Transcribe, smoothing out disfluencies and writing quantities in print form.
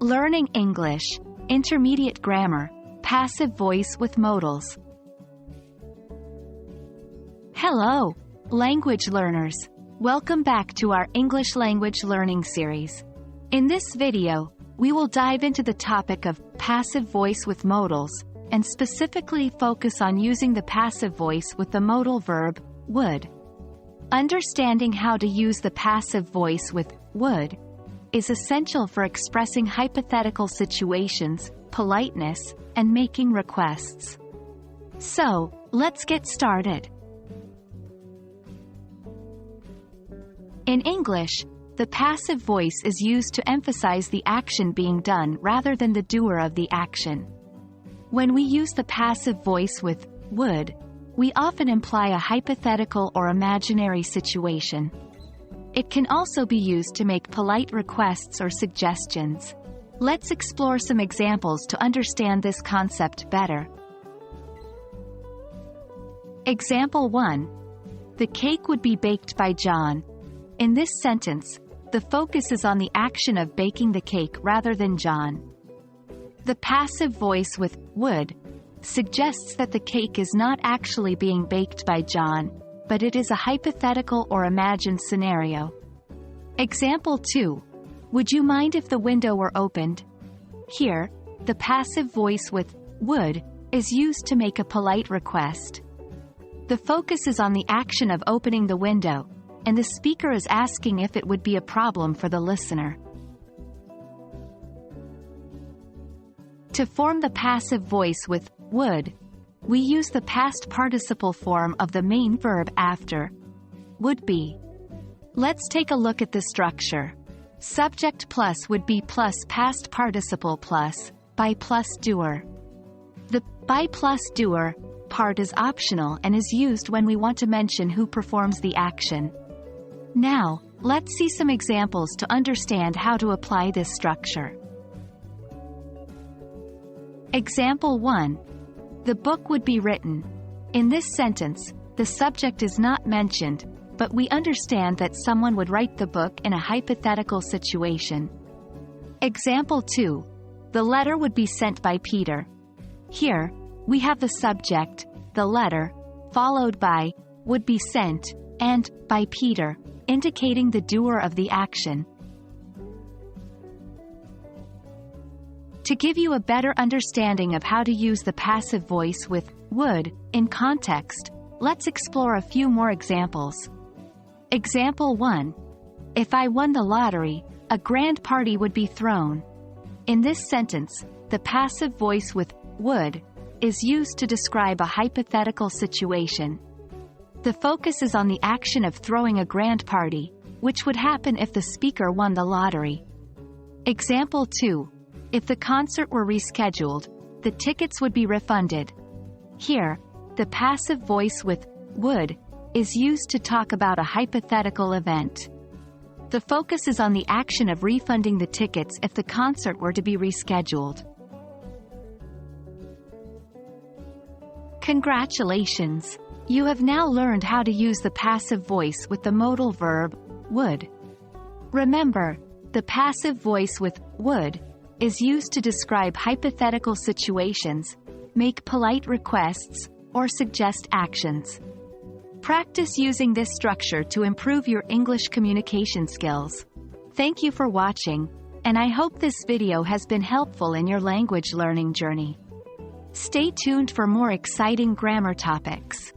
Learning English, Intermediate Grammar, Passive Voice with Modals. Hello, language learners. Welcome back to our English language learning series. In this video, we will dive into the topic of passive voice with modals, and specifically focus on using the passive voice with the modal verb, would. Understanding how to use the passive voice with would is essential for expressing hypothetical situations, politeness, and making requests. So, let's get started. In English, the passive voice is used to emphasize the action being done rather than the doer of the action. When we use the passive voice with would, we often imply a hypothetical or imaginary situation. It can also be used to make polite requests or suggestions. Let's explore some examples to understand this concept better. Example 1. The cake would be baked by John. In this sentence, the focus is on the action of baking the cake rather than John. The passive voice with would suggests that the cake is not actually being baked by John, but it is a hypothetical or imagined scenario. Example 2. Would you mind if the window were opened? Here, the passive voice with would is used to make a polite request. The focus is on the action of opening the window, and the speaker is asking if it would be a problem for the listener. To form the passive voice with would, we use the past participle form of the main verb after would be. Let's take a look at the structure. Subject plus would be plus past participle plus by plus doer. The by plus doer part is optional and is used when we want to mention who performs the action. Now, let's see some examples to understand how to apply this structure. Example 1. The book would be written. In this sentence, the subject is not mentioned, but we understand that someone would write the book in a hypothetical situation. Example 2. The letter would be sent by Peter. Here, we have the subject, the letter, followed by would be sent, and by Peter, indicating the doer of the action. To give you a better understanding of how to use the passive voice with would in context, let's explore a few more examples. Example 1. If I won the lottery, a grand party would be thrown. In this sentence, the passive voice with would is used to describe a hypothetical situation. The focus is on the action of throwing a grand party, which would happen if the speaker won the lottery. Example 2. If the concert were rescheduled, the tickets would be refunded. Here, the passive voice with would is used to talk about a hypothetical event. The focus is on the action of refunding the tickets if the concert were to be rescheduled. Congratulations! You have now learned how to use the passive voice with the modal verb, would. Remember, the passive voice with would is used to describe hypothetical situations, make polite requests, or suggest actions. Practice using this structure to improve your English communication skills. Thank you for watching, and I hope this video has been helpful in your language learning journey. Stay tuned for more exciting grammar topics.